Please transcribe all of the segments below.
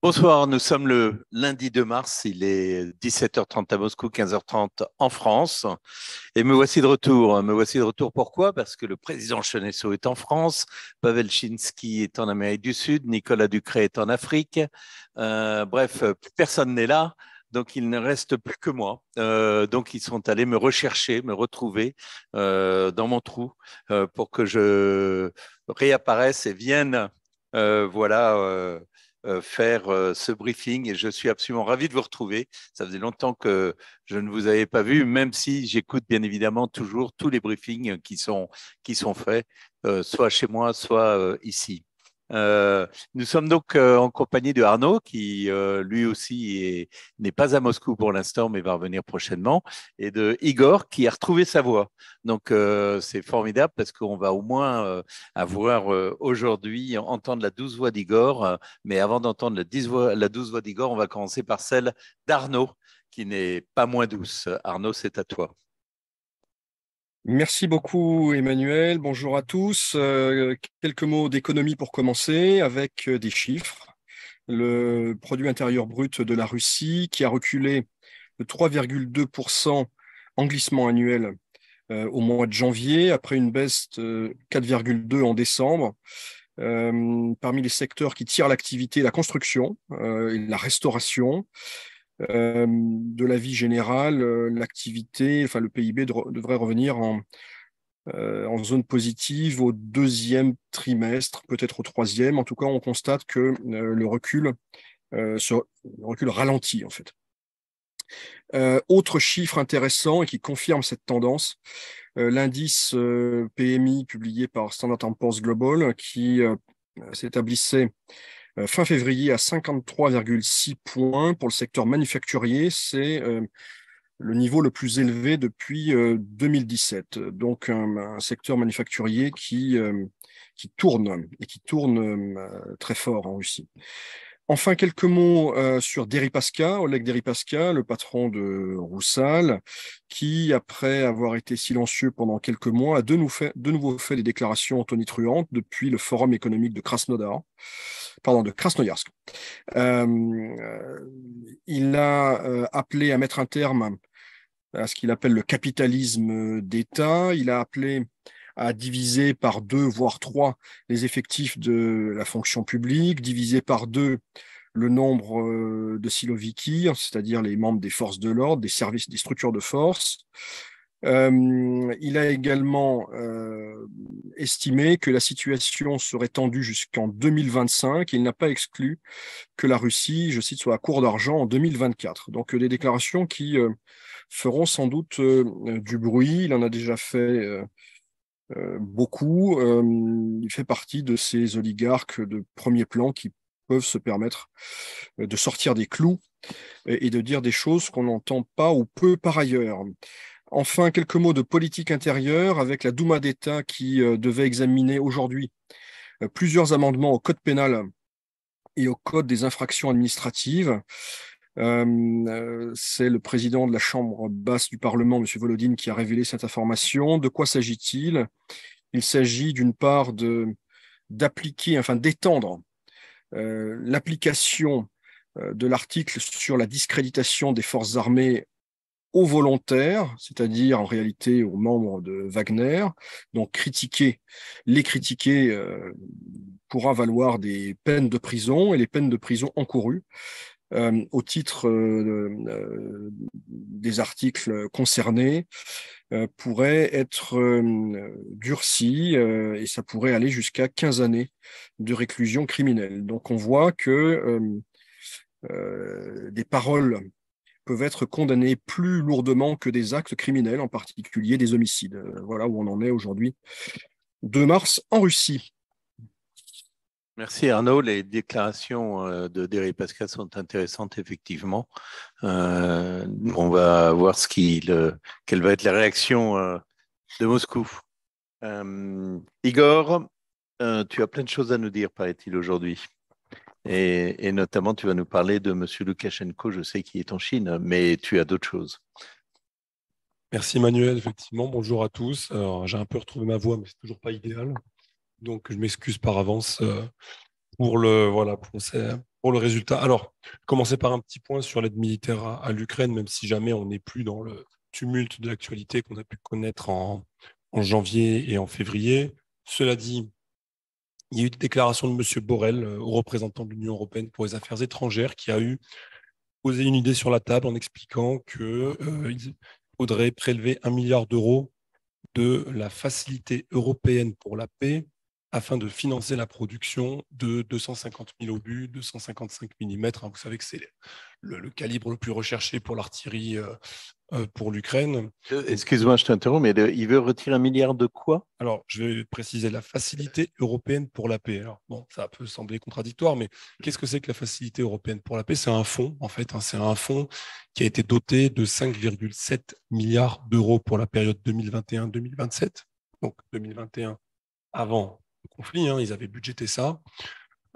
Bonsoir, nous sommes le lundi 2 mars, il est 17h30 à Moscou, 15h30 en France. Et me voici de retour. Me voici de retour pourquoi? Parce que le président Chenesso est en France, Pavel Chinsky est en Amérique du Sud, Nicolas Ducret est en Afrique. Bref, personne n'est là. Donc, il ne reste plus que moi. Donc, ils sont allés me rechercher, me retrouver dans mon trou pour que je réapparaisse et vienne, voilà, faire ce briefing. Et je suis absolument ravi de vous retrouver. Ça faisait longtemps que je ne vous avais pas vu, même si j'écoute bien évidemment toujours tous les briefings qui sont faits, soit chez moi, soit ici. Nous sommes donc en compagnie de Arnaud, qui lui aussi n'est pas à Moscou pour l'instant, mais va revenir prochainement, et de Igor, qui a retrouvé sa voix. Donc c'est formidable parce qu'on va au moins avoir aujourd'hui, entendre la douce voix d'Igor, mais avant d'entendre la douce voix d'Igor, on va commencer par celle d'Arnaud, qui n'est pas moins douce. Arnaud, c'est à toi. Merci beaucoup, Emmanuel. Bonjour à tous. Quelques mots d'économie pour commencer avec des chiffres. Le produit intérieur brut de la Russie qui a reculé de 3,2% en glissement annuel au mois de janvier, après une baisse de 4,2% en décembre. Parmi les secteurs qui tirent l'activité, la construction et la restauration. De la vie générale, l'activité, enfin le PIB devrait revenir en zone positive au deuxième trimestre, peut-être au troisième. En tout cas, on constate que le recul ralentit en fait. Autre chiffre intéressant et qui confirme cette tendance, l'indice PMI publié par Standard & Poor's Global qui s'établissait fin février à 53,6 points pour le secteur manufacturier. C'est le niveau le plus élevé depuis 2017. Donc un secteur manufacturier qui tourne et qui tourne très fort en Russie. Enfin, quelques mots sur Deripaska, Oleg Deripaska, le patron de Rusal, qui, après avoir été silencieux pendant quelques mois, a de nouveau fait des déclarations tonitruantes depuis le forum économique de Krasnoyarsk. Il a appelé à mettre un terme à ce qu'il appelle le capitalisme d'État. Il a appelé à diviser par 2, voire 3, les effectifs de la fonction publique, diviser par 2 le nombre de siloviki, c'est-à-dire les membres des forces de l'ordre, des services, des structures de force. Il a également estimé que la situation serait tendue jusqu'en 2025. Il n'a pas exclu que la Russie, je cite, soit à court d'argent en 2024. Donc des déclarations qui feront sans doute du bruit. Il en a déjà fait beaucoup. Il fait partie de ces oligarques de premier plan qui peuvent se permettre de sortir des clous et de dire des choses qu'on n'entend pas ou peu par ailleurs. Enfin, quelques mots de politique intérieure avec la Douma d'État qui devait examiner aujourd'hui plusieurs amendements au code pénal et au code des infractions administratives. C'est le président de la Chambre basse du Parlement, M. Volodine, qui a révélé cette information. De quoi s'agit-il? Il s'agit d'une part d'étendre l'application de l'article sur la discréditation des forces armées aux volontaires, c'est-à-dire en réalité aux membres de Wagner. Donc les critiquer pourra valoir des peines de prison, et les peines de prison encourues au titre des articles concernés pourraient être durcies et ça pourrait aller jusqu'à 15 années de réclusion criminelle. Donc on voit que des paroles peuvent être condamnées plus lourdement que des actes criminels, en particulier des homicides. Voilà où on en est aujourd'hui, 2 mars en Russie. Merci Arnaud. Les déclarations de Deripaska sont intéressantes, effectivement. On va voir quelle va être la réaction de Moscou. Igor, tu as plein de choses à nous dire, paraît-il, aujourd'hui. Et notamment, tu vas nous parler de M. Loukachenko, je sais qu'il est en Chine, mais tu as d'autres choses. Merci Manuel, effectivement. Bonjour à tous. Alors, j'ai un peu retrouvé ma voix, mais c'est toujours pas idéal. Donc, je m'excuse par avance pour pour le résultat. Alors, commencer par un petit point sur l'aide militaire à l'Ukraine, même si jamais on n'est plus dans le tumulte de l'actualité qu'on a pu connaître en janvier et en février. Cela dit, il y a eu des déclarations de M. Borrell, au représentant de l'Union européenne pour les affaires étrangères, qui a posé une idée sur la table en expliquant qu'il faudrait prélever 1 milliard d'euros de la facilité européenne pour la paix afin de financer la production de 250 000 obus, 255 mm. Vous savez que c'est le calibre le plus recherché pour l'artillerie pour l'Ukraine. Excuse-moi, je t'interromps, mais il veut retirer 1 milliard de quoi? Alors, je vais préciser la facilité européenne pour la paix. Alors, bon, ça peut sembler contradictoire, mais qu'est-ce que c'est que la facilité européenne pour la paix? C'est un fonds, en fait. C'est un fonds qui a été doté de 5,7 milliards d'euros pour la période 2021-2027. Donc, 2021 avant le conflit, ils avaient budgété ça.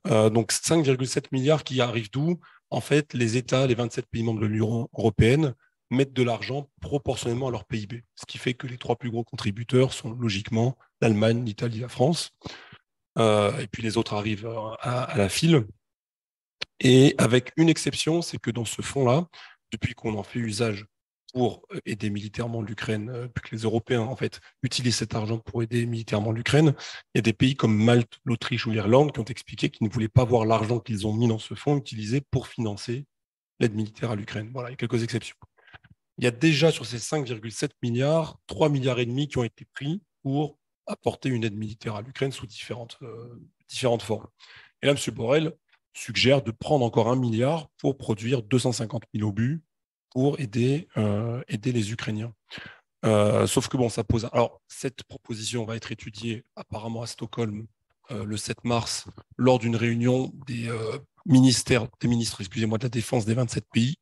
Donc, 5,7 milliards qui arrivent d'où? En fait, les États, les 27 pays membres de l'Union européenne, mettent de l'argent proportionnellement à leur PIB. Ce qui fait que les 3 plus gros contributeurs sont logiquement l'Allemagne, l'Italie, la France. Et puis les autres arrivent à la file. Et avec une exception, c'est que dans ce fonds-là, depuis qu'on en fait usage pour aider militairement l'Ukraine, puis que les Européens, en fait, utilisent cet argent pour aider militairement l'Ukraine, il y a des pays comme Malte, l'Autriche ou l'Irlande qui ont expliqué qu'ils ne voulaient pas voir l'argent qu'ils ont mis dans ce fonds utilisé pour financer l'aide militaire à l'Ukraine. Voilà, il y a quelques exceptions. Il y a déjà sur ces 5,7 milliards, 3 milliards et demi qui ont été pris pour apporter une aide militaire à l'Ukraine sous différentes formes. Et là, M. Borrell suggère de prendre encore 1 milliard pour produire 250 000 obus pour aider les Ukrainiens. Sauf que bon, ça pose. Alors, cette proposition va être étudiée apparemment à Stockholm le 7 mars lors d'une réunion des ministres, de la Défense des 27 pays.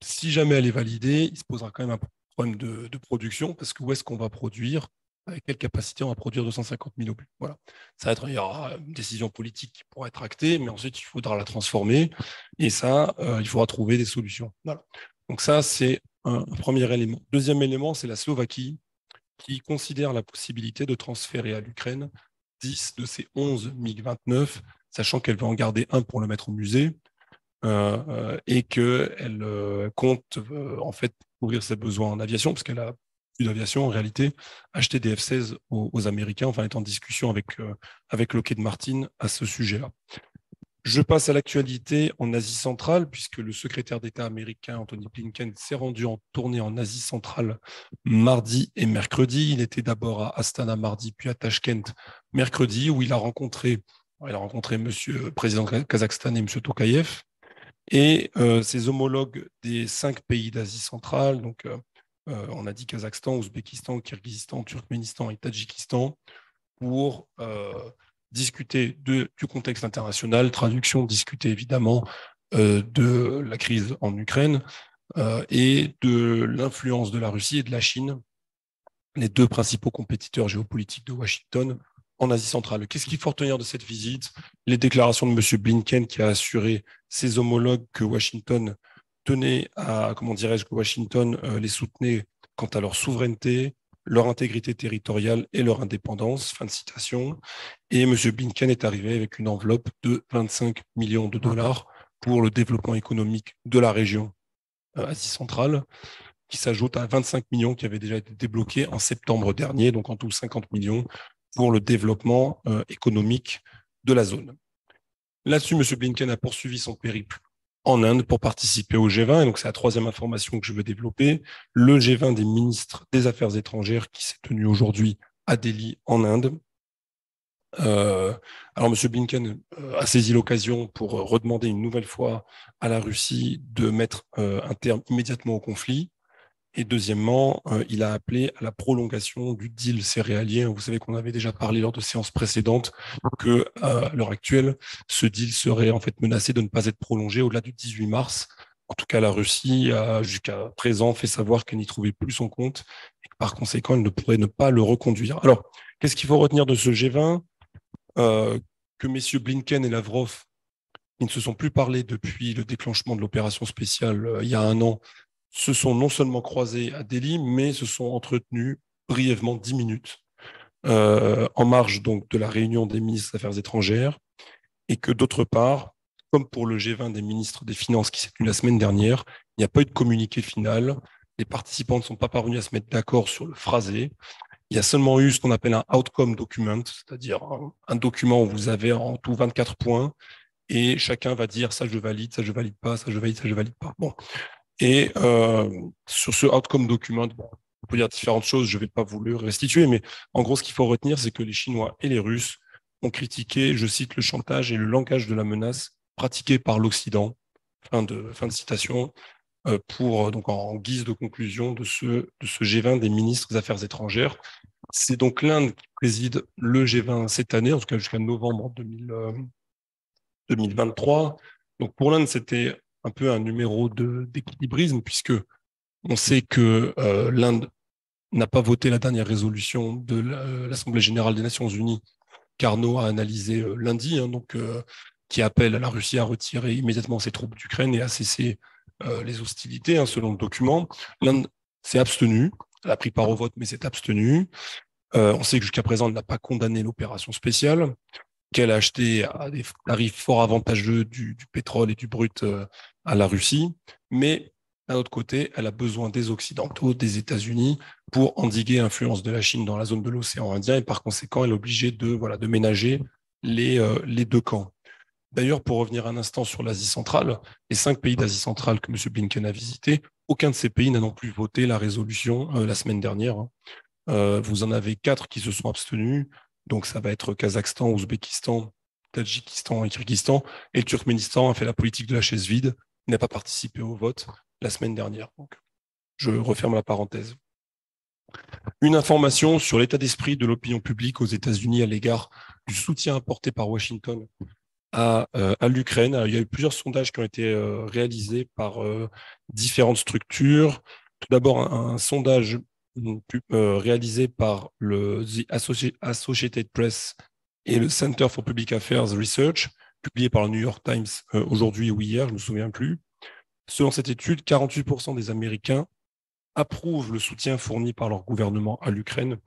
Si jamais elle est validée, il se posera quand même un problème de production, parce que où est-ce qu'on va produire? Avec quelle capacité on va produire 250 000 obus? Voilà. Il y aura une décision politique qui pourra être actée, mais ensuite il faudra la transformer, et ça, il faudra trouver des solutions. Voilà. Donc ça, c'est un premier élément. Deuxième élément, c'est la Slovaquie, qui considère la possibilité de transférer à l'Ukraine 10 de ces 11 MiG-29, sachant qu'elle va en garder un pour le mettre au musée, et qu'elle compte en fait couvrir ses besoins en aviation, parce qu'elle a plus d'aviation en réalité, acheter des F-16 aux Américains, enfin est en discussion avec Lockheed Martin à ce sujet-là. Je passe à l'actualité en Asie centrale, puisque le secrétaire d'État américain Anthony Blinken s'est rendu en tournée en Asie centrale mardi et mercredi. Il était d'abord à Astana mardi, puis à Tashkent mercredi, où il a rencontré Monsieur le président Kazakhstan et M. Tokayev, et ses homologues des 5 pays d'Asie centrale, donc on a dit Kazakhstan, Ouzbékistan, Kirghizistan, Turkménistan et Tadjikistan, pour discuter du contexte international, discuter évidemment de la crise en Ukraine et de l'influence de la Russie et de la Chine, les 2 principaux compétiteurs géopolitiques de Washington en Asie centrale. Qu'est-ce qu'il faut retenir de cette visite? Les déclarations de M. Blinken, qui a assuré ses homologues que Washington que Washington les soutenait quant à leur souveraineté, leur intégrité territoriale et leur indépendance. Fin de citation. Et M. Blinken est arrivé avec une enveloppe de 25 millions de dollars pour le développement économique de la région Asie centrale, qui s'ajoute à 25 millions qui avaient déjà été débloqués en septembre dernier, donc en tout 50 millions pour le développement économique de la zone. Là-dessus, M. Blinken a poursuivi son périple en Inde pour participer au G20, et donc c'est la 3e information que je veux développer, le G20 des ministres des Affaires étrangères qui s'est tenu aujourd'hui à Delhi, en Inde. Alors, M. Blinken a saisi l'occasion pour redemander une nouvelle fois à la Russie de mettre un terme immédiatement au conflit. Et deuxièmement, il a appelé à la prolongation du deal céréalier. Vous savez qu'on avait déjà parlé lors de séances précédentes que, à l'heure actuelle, ce deal serait en fait menacé de ne pas être prolongé au-delà du 18 mars. En tout cas, la Russie a jusqu'à présent fait savoir qu'elle n'y trouvait plus son compte et que par conséquent, elle ne pourrait ne pas le reconduire. Alors, qu'est-ce qu'il faut retenir de ce G20 ? Que messieurs Blinken et Lavrov, qui ne se sont plus parlé depuis le déclenchement de l'opération spéciale il y a 1 an, se sont non seulement croisés à Delhi, mais se sont entretenus brièvement 10 minutes en marge donc de la réunion des ministres des Affaires étrangères, et que d'autre part, comme pour le G20 des ministres des Finances qui s'est tenu la semaine dernière, il n'y a pas eu de communiqué final. Les participants ne sont pas parvenus à se mettre d'accord sur le phrasé. Il y a seulement eu ce qu'on appelle un outcome document, c'est-à-dire un document où vous avez en tout 24 points et chacun va dire ça je valide, ça je valide pas, ça je valide, ça je valide pas. Bon. Et sur ce outcome document, bon, on peut dire différentes choses, je ne vais pas vous le restituer, mais en gros, ce qu'il faut retenir, c'est que les Chinois et les Russes ont critiqué, je cite, le chantage et le langage de la menace pratiqué par l'Occident, fin de citation, donc en guise de conclusion de ce G20 des ministres des Affaires étrangères. C'est donc l'Inde qui préside le G20 cette année, en tout cas jusqu'à novembre 2023. Donc pour l'Inde, c'était un peu un numéro d'équilibrisme, puisque on sait que l'Inde n'a pas voté la dernière résolution de l'Assemblée générale des Nations unies qu'Arnaud a analysé lundi, qui appelle à la Russie à retirer immédiatement ses troupes d'Ukraine et à cesser les hostilités, selon le document. L'Inde s'est abstenue, elle a pris part au vote, mais s'est abstenue. On sait que jusqu'à présent, elle n'a pas condamné l'opération spéciale, qu'elle a acheté à des tarifs fort avantageux du pétrole et du brut à la Russie, mais d'un autre côté, elle a besoin des Occidentaux, des États-Unis, pour endiguer l'influence de la Chine dans la zone de l'océan Indien, et par conséquent, elle est obligée de ménager les deux camps. D'ailleurs, pour revenir un instant sur l'Asie centrale, les 5 pays d'Asie centrale que M. Blinken a visités, aucun de ces pays n'a non plus voté la résolution la semaine dernière. Vous en avez 4 qui se sont abstenus, donc ça va être Kazakhstan, Ouzbékistan, Tadjikistan et Kyrgyzstan, et le Turkménistan a fait la politique de la chaise vide, n'a pas participé au vote la semaine dernière. Donc, je referme la parenthèse. Une information sur l'état d'esprit de l'opinion publique aux États-Unis à l'égard du soutien apporté par Washington à l'Ukraine. Il y a eu plusieurs sondages qui ont été réalisés par différentes structures. Tout d'abord, un sondage réalisé par le The Associated Press et le Center for Public Affairs Research, publié par le New York Times aujourd'hui ou hier, je ne me souviens plus. Selon cette étude, 48% des Américains approuvent le soutien fourni par leur gouvernement à l'Ukraine.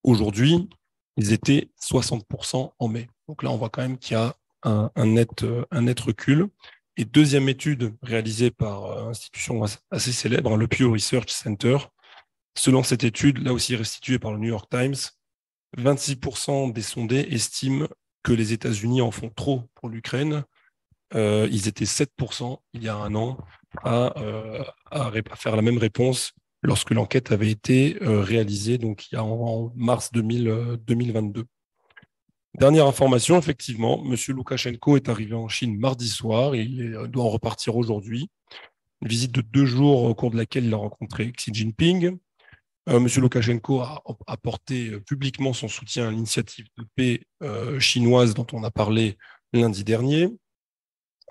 Aujourd'hui, ils étaient 60% en mai. Donc là, on voit quand même qu'il y a un net recul. Et deuxième étude réalisée par une institution assez célèbre, le Pew Research Center. Selon cette étude, là aussi restituée par le New York Times, 26% des sondés estiment que les États-Unis en font trop pour l'Ukraine. Ils étaient 7% il y a un an à faire la même réponse lorsque l'enquête avait été réalisée, donc il y a en mars 2022. Dernière information, effectivement, M. Loukachenko est arrivé en Chine mardi soir et il doit en repartir aujourd'hui. Une visite de 2 jours au cours de laquelle il a rencontré Xi Jinping. M. Loukachenko a apporté publiquement son soutien à l'initiative de paix chinoise dont on a parlé lundi dernier.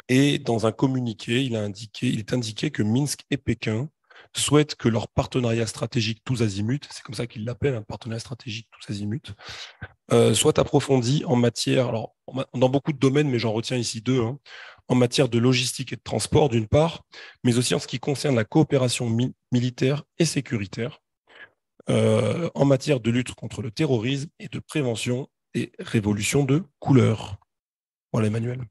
Et dans un communiqué, il est indiqué que Minsk et Pékin souhaitent que leur partenariat stratégique tous azimuts, c'est comme ça qu'ils l'appellent, un partenariat stratégique tous azimuts, soit approfondi en matière, alors dans beaucoup de domaines, mais j'en retiens ici 2, en matière de logistique et de transport d'une part, mais aussi en ce qui concerne la coopération militaire et sécuritaire, en matière de lutte contre le terrorisme et de prévention des révolutions de couleur. Voilà, Emmanuel.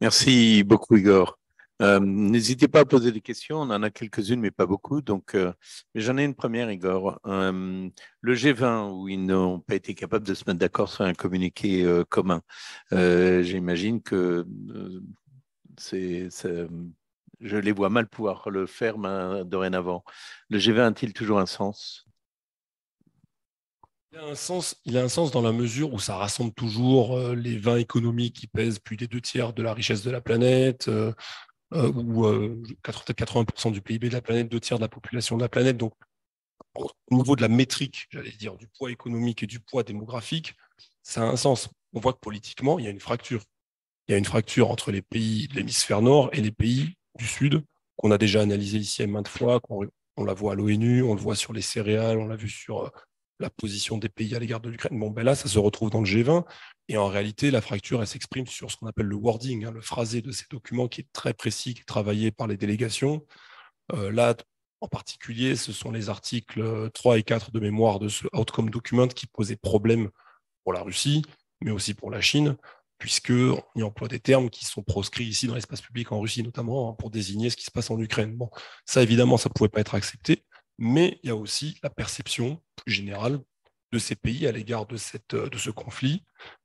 Merci beaucoup, Igor. N'hésitez pas à poser des questions, on en a quelques-unes, mais pas beaucoup. Donc, mais j'en ai une première, Igor. Le G20, où ils n'ont pas été capables de se mettre d'accord sur un communiqué commun, j'imagine que je les vois mal pouvoir le faire dorénavant. Le G20 a-t-il toujours un sens ? Il a un sens dans la mesure où ça rassemble toujours les 20 économies qui pèsent plus des 2/3 de la richesse de la planète, ou peut-être 80% du PIB de la planète, 2/3 de la population de la planète. Donc, au niveau de la métrique, j'allais dire, du poids économique et du poids démographique, ça a un sens. On voit que politiquement, il y a une fracture. Il y a une fracture entre les pays de l'hémisphère nord et les pays du sud, qu'on a déjà analysé ici maintes fois, on la voit à l'ONU, on le voit sur les céréales, on l'a vu sur la position des pays à l'égard de l'Ukraine. Bon, ben là, ça se retrouve dans le G20. Et en réalité, la fracture, elle s'exprime sur ce qu'on appelle le wording, le phrasé de ces documents qui est très précis, qui est travaillé par les délégations. Là, en particulier, ce sont les articles 3 et 4 de mémoire de ce outcome document qui posaient problème pour la Russie, mais aussi pour la Chine. puisqu'on y emploie des termes qui sont proscrits ici dans l'espace public en Russie, notamment pour désigner ce qui se passe en Ukraine. Bon, ça, évidemment, ça ne pouvait pas être accepté, mais il y a aussi la perception plus générale de ces pays à l'égard de ce conflit.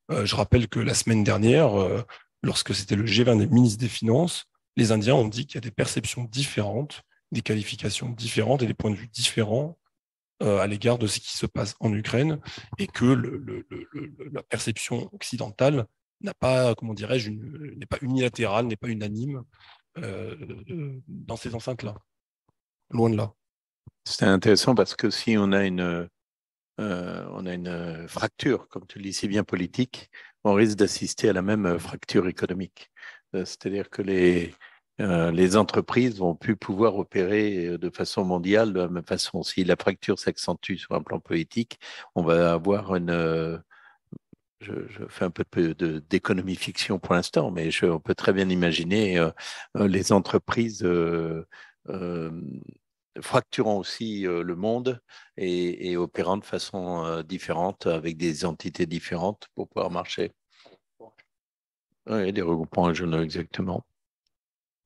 Je rappelle que la semaine dernière, lorsque c'était le G20 des ministres des Finances, les Indiens ont dit qu'il y a des perceptions différentes, des qualifications différentes et des points de vue différents à l'égard de ce qui se passe en Ukraine, et que la perception occidentale n'a pas, comment dirais-je, n'est pas unilatérale, n'est pas unanime dans ces enceintes-là. Loin de là. C'est intéressant parce que si on a une fracture, comme tu le dis si bien, politique, on risque d'assister à la même fracture économique. C'est-à-dire que les entreprises vont plus pouvoir opérer de façon mondiale de la même façon. Si la fracture s'accentue sur un plan politique, on va avoir je fais un peu d'économie fiction pour l'instant, mais on peut très bien imaginer les entreprises fracturant aussi le monde et opérant de façon différente avec des entités différentes pour pouvoir marcher. Oui, des regroupements régionaux, exactement.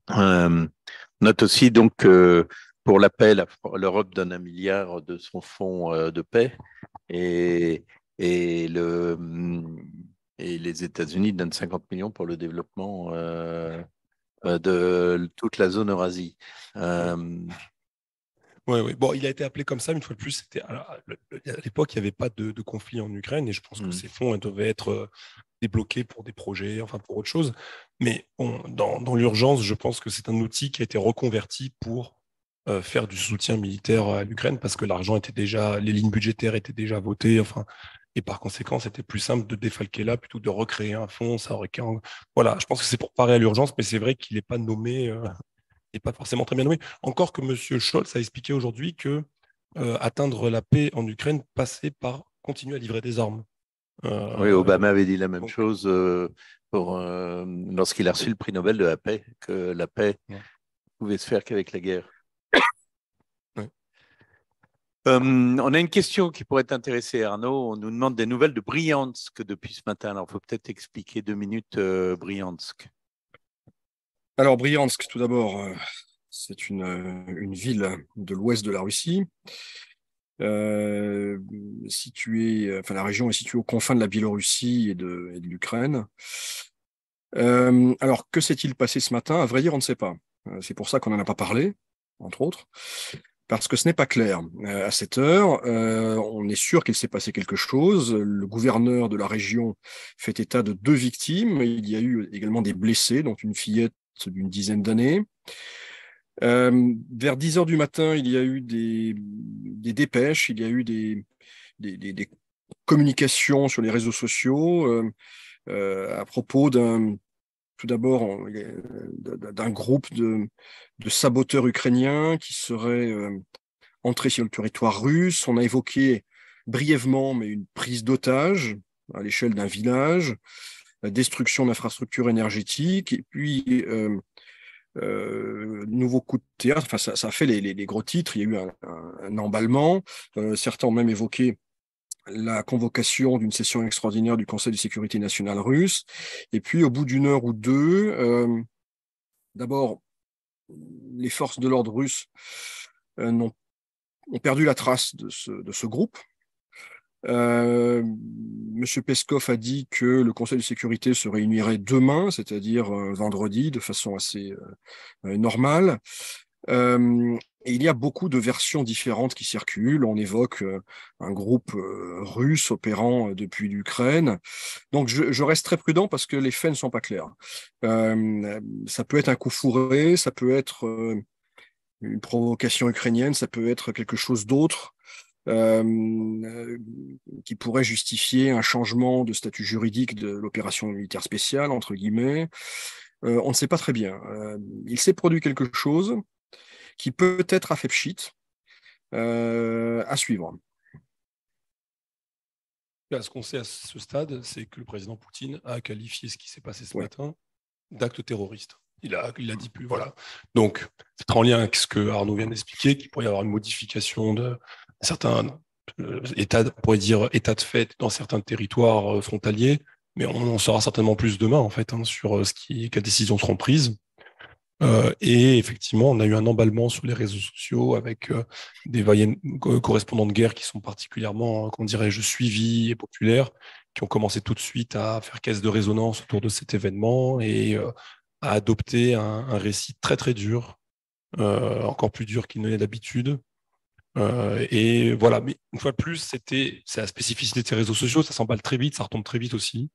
Note aussi donc pour la paix, l'Europe donne 1 milliard de son fonds de paix et les États-Unis donnent 50 millions pour le développement de toute la zone Eurasie. Oui. Bon, il a été appelé comme ça, mais une fois de plus, à l'époque, il n'y avait pas de conflit en Ukraine, et je pense que ces fonds devaient être débloqués pour des projets, enfin pour autre chose. Mais dans l'urgence, je pense que c'est un outil qui a été reconverti pour faire du soutien militaire à l'Ukraine, parce que l'argent était déjà, les lignes budgétaires étaient déjà votées, enfin, et par conséquent, c'était plus simple de défalquer là plutôt que de recréer un fonds. Voilà, je pense que c'est pour parer à l'urgence, mais c'est vrai qu'il n'est pas nommé. Et pas forcément très bien nommé. Encore que M. Scholz a expliqué aujourd'hui que atteindre la paix en Ukraine passait par continuer à livrer des armes. Oui, Obama avait dit la même chose lorsqu'il a reçu le prix Nobel de la paix, que la paix pouvait se faire qu'avec la guerre. Ouais. On a une question qui pourrait t'intéresser, Arnaud. On nous demande des nouvelles de Bryansk depuis ce matin. Alors, il faut peut-être expliquer 2 minutes Bryansk. Alors, Bryansk, tout d'abord, c'est une ville de l'ouest de la Russie, située, enfin la région est située aux confins de la Biélorussie et de l'Ukraine. Alors, que s'est-il passé ce matin? À vrai dire, on ne sait pas. C'est pour ça qu'on n'en a pas parlé, entre autres, parce que ce n'est pas clair. À cette heure, on est sûr qu'il s'est passé quelque chose. Le gouverneur de la région fait état de 2 victimes. Il y a eu également des blessés, dont une fillette d'une dizaine d'années. Vers 10 heures du matin, il y a eu des dépêches, il y a eu des communications sur les réseaux sociaux à propos tout d'abord d'un groupe de saboteurs ukrainiens qui seraient entrés sur le territoire russe. On a évoqué brièvement, mais une prise d'otage à l'échelle d'un village, la destruction d'infrastructures énergétiques, et puis nouveau coup de théâtre. Enfin, ça a fait les gros titres. Il y a eu un emballement. Certains ont même évoqué la convocation d'une session extraordinaire du Conseil de sécurité nationale russe. Et puis, au bout d'une heure ou deux, d'abord, les forces de l'ordre russes ont perdu la trace de ce groupe. Monsieur Peskov a dit que le Conseil de sécurité se réunirait demain, c'est-à-dire vendredi, de façon assez normale. Et il y a beaucoup de versions différentes qui circulent. On évoque un groupe russe opérant depuis l'Ukraine. Donc je reste très prudent parce que les faits ne sont pas clairs. Ça peut être un coup fourré, ça peut être une provocation ukrainienne, ça peut être quelque chose d'autre. Qui pourrait justifier un changement de statut juridique de l'opération militaire spéciale, entre guillemets. On ne sait pas très bien. Il s'est produit quelque chose qui peut-être a fait pchit, à suivre. Là, ce qu'on sait à ce stade, c'est que le président Poutine a qualifié ce qui s'est passé ce matin d'acte terroriste. Il a dit plus, voilà. Donc, c'est en lien avec ce que Arnaud vient d'expliquer, qu'il pourrait y avoir une modification de certains états de fait dans certains territoires frontaliers, Mais on en saura certainement plus demain, en fait, sur quelles décisions seront prises. Et effectivement, on a eu un emballement sur les réseaux sociaux avec des correspondants de guerre qui sont particulièrement, comment dirais-je, suivis et populaires, qui ont commencé tout de suite à faire caisse de résonance autour de cet événement et à adopter un récit très très dur, encore plus dur qu'il ne l'est d'habitude. Et voilà, mais une fois de plus, c'est la spécificité de ces réseaux sociaux, ça s'emballe très vite, ça retombe très vite aussi.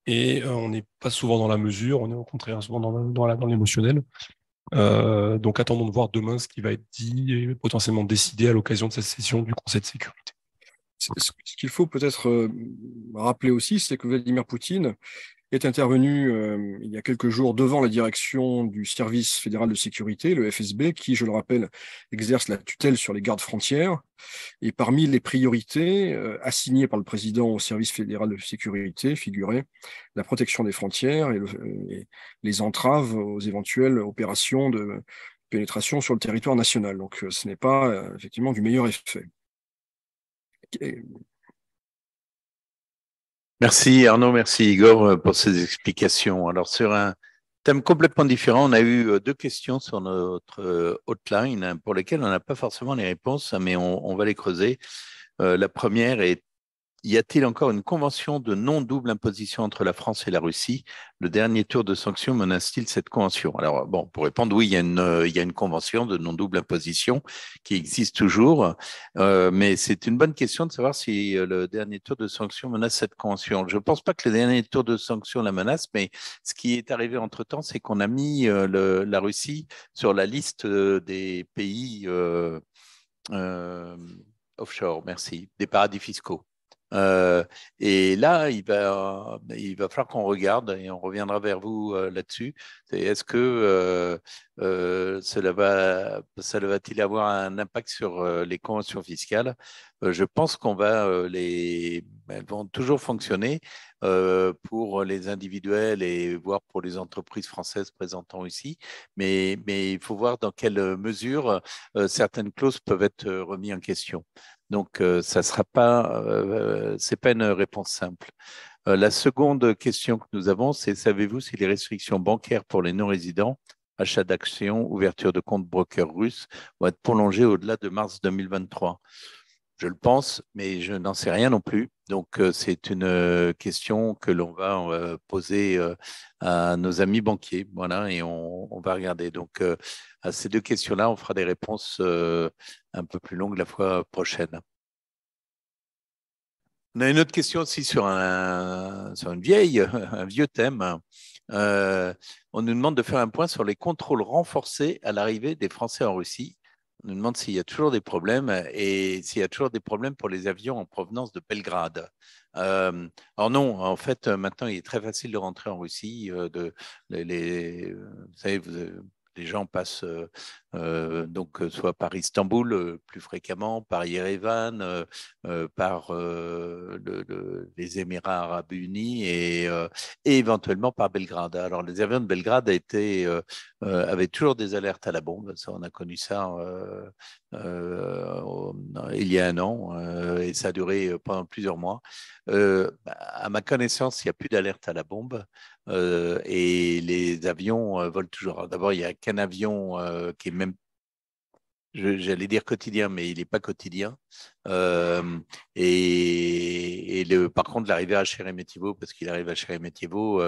Et on n'est pas souvent dans la mesure, on est au contraire souvent dans l'émotionnel. Donc attendons de voir demain ce qui va être dit et potentiellement décidé à l'occasion de cette session du Conseil de sécurité. Ce qu'il faut peut-être rappeler aussi, c'est que Vladimir Poutine est intervenu il y a quelques jours devant la direction du Service fédéral de sécurité, le FSB, qui, je le rappelle, exerce la tutelle sur les gardes frontières. Et parmi les priorités assignées par le président au Service fédéral de sécurité figurait la protection des frontières et les entraves aux éventuelles opérations de pénétration sur le territoire national. Donc ce n'est pas effectivement du meilleur effet. Merci Arnaud, merci Igor pour ces explications. Alors sur un thème complètement différent, on a eu deux questions sur notre hotline pour lesquelles on n'a pas forcément les réponses, mais on va les creuser. La première est: y a-t-il encore une convention de non-double imposition entre la France et la Russie? Le dernier tour de sanctions menace-t-il cette convention? Alors, bon, pour répondre, oui, il y a une convention de non-double imposition qui existe toujours, mais c'est une bonne question de savoir si le dernier tour de sanctions menace cette convention. Je ne pense pas que le dernier tour de sanctions la menace, mais ce qui est arrivé entre-temps, c'est qu'on a mis la Russie sur la liste des pays offshore, merci, des paradis fiscaux. Et là, il va falloir qu'on regarde et on reviendra vers vous là-dessus. Est-ce que cela va-t-il avoir un impact sur les conventions fiscales? Je pense elles vont toujours fonctionner pour les individuels et voire pour les entreprises françaises présentant ici, mais il faut voir dans quelle mesure certaines clauses peuvent être remises en question. Donc, c'est pas une réponse simple. La seconde question que nous avons, c'est: savez-vous si les restrictions bancaires pour les non-résidents, achat d'actions, ouverture de comptes brokers russes, vont être prolongées au-delà de mars 2023? Je le pense, mais je n'en sais rien non plus. Donc, c'est une question que l'on va poser à nos amis banquiers. Voilà, et on va regarder. Donc, à ces deux questions-là, on fera des réponses un peu plus longues la fois prochaine. On a une autre question aussi sur un vieux thème. On nous demande de faire un point sur les contrôles renforcés à l'arrivée des Français en Russie. On nous demande s'il y a toujours des problèmes et s'il y a toujours des problèmes pour les avions en provenance de Belgrade. Alors non, en fait, maintenant, il est très facile de rentrer en Russie. Vous savez, les gens passent donc soit par Istanbul plus fréquemment, par Yerevan, par les Émirats arabes unis et éventuellement par Belgrade. Alors les avions de Belgrade avaient toujours des alertes à la bombe. Ça, on a connu ça il y a un an et ça a duré pendant plusieurs mois. À ma connaissance, il n'y a plus d'alerte à la bombe. Et les avions volent toujours. D'abord, il n'y a qu'un avion qui est même, j'allais dire quotidien, mais il n'est pas quotidien. Par contre, l'arrivée à Sheremetyevo, parce qu'il arrive à Sheremetyevo,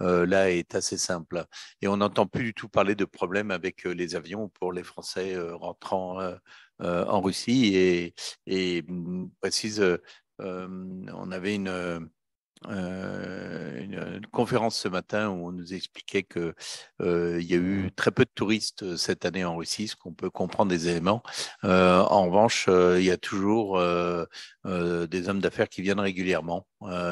là est assez simple. Et on n'entend plus du tout parler de problèmes avec les avions pour les Français rentrant en Russie. Et précise, on avait une conférence ce matin où on nous expliquait qu'il y a eu très peu de touristes cette année en Russie, ce qu'on peut comprendre des éléments. En revanche, il y a toujours des hommes d'affaires qui viennent régulièrement.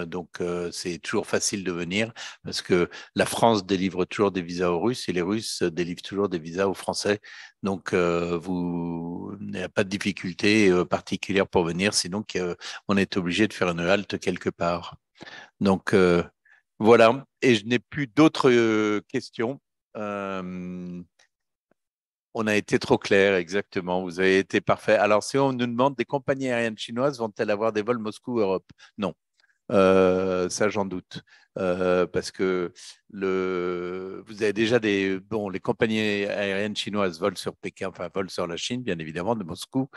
Donc, c'est toujours facile de venir parce que la France délivre toujours des visas aux Russes et les Russes délivrent toujours des visas aux Français. Donc, vous n'avez pas de difficulté particulière pour venir, sinon on est obligé de faire une halte quelque part. Donc, voilà. Et je n'ai plus d'autres questions. On a été trop clair, exactement. Vous avez été parfait. Alors, si on nous demande, des compagnies aériennes chinoises vont-elles avoir des vols Moscou-Europe? Non. Ça, j'en doute. Parce que vous avez déjà les compagnies aériennes chinoises volent sur Pékin, enfin volent sur la Chine, bien évidemment, de Moscou.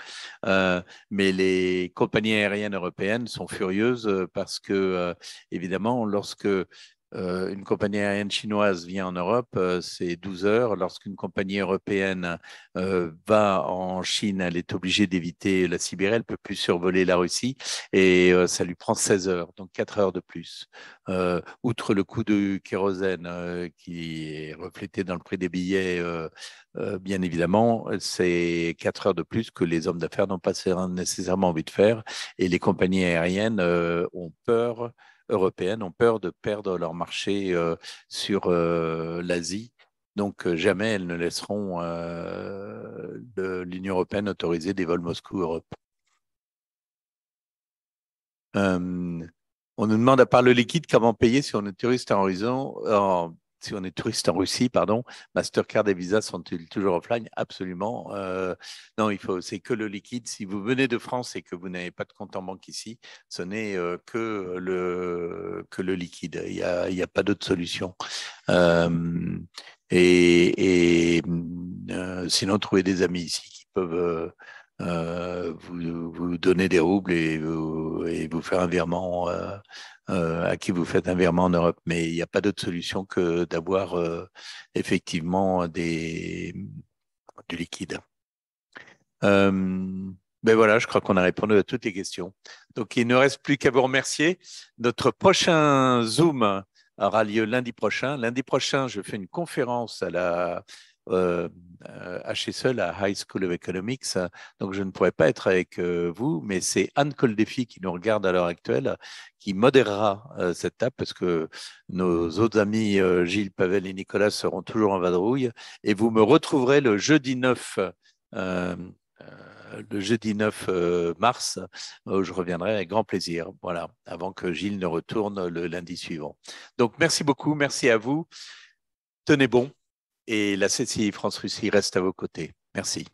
Mais les compagnies aériennes européennes sont furieuses parce que, évidemment, lorsque une compagnie aérienne chinoise vient en Europe, c'est 12 heures. Lorsqu'une compagnie européenne va en Chine, elle est obligée d'éviter la Sibérie, elle ne peut plus survoler la Russie et ça lui prend 16 heures, donc 4 heures de plus. Outre le coût du kérosène qui est reflété dans le prix des billets, bien évidemment, c'est 4 heures de plus que les hommes d'affaires n'ont pas nécessairement envie de faire et les compagnies aériennes européennes ont peur de perdre leur marché sur l'Asie. Donc, jamais elles ne laisseront l'Union européenne autoriser des vols Moscou-Europe. On nous demande, à part le liquide, comment payer si on est touriste si on est touriste en Russie, pardon. Mastercard et Visa sont-ils toujours offline? Absolument. Non, c'est que le liquide. Si vous venez de France et que vous n'avez pas de compte en banque ici, ce n'est que le liquide. Il y a pas d'autre solution. Sinon, trouver des amis ici qui peuvent vous donner des roubles et vous faire un virement à qui vous faites un virement en Europe. Mais il n'y a pas d'autre solution que d'avoir effectivement du liquide. Ben voilà, je crois qu'on a répondu à toutes les questions. Donc, il ne reste plus qu'à vous remercier. Notre prochain Zoom aura lieu lundi prochain. Lundi prochain, je fais une conférence à la HSE, la High School of Economics. Donc, je ne pourrai pas être avec vous, mais c'est Anne Coldefi qui nous regarde à l'heure actuelle, qui modérera cette table parce que nos autres amis Gilles, Pavel et Nicolas seront toujours en vadrouille. Et vous me retrouverez le jeudi 9 mars, où je reviendrai avec grand plaisir, voilà, avant que Gilles ne retourne le lundi suivant. Donc, merci beaucoup, merci à vous. Tenez bon et la CCI France-Russie reste à vos côtés. Merci.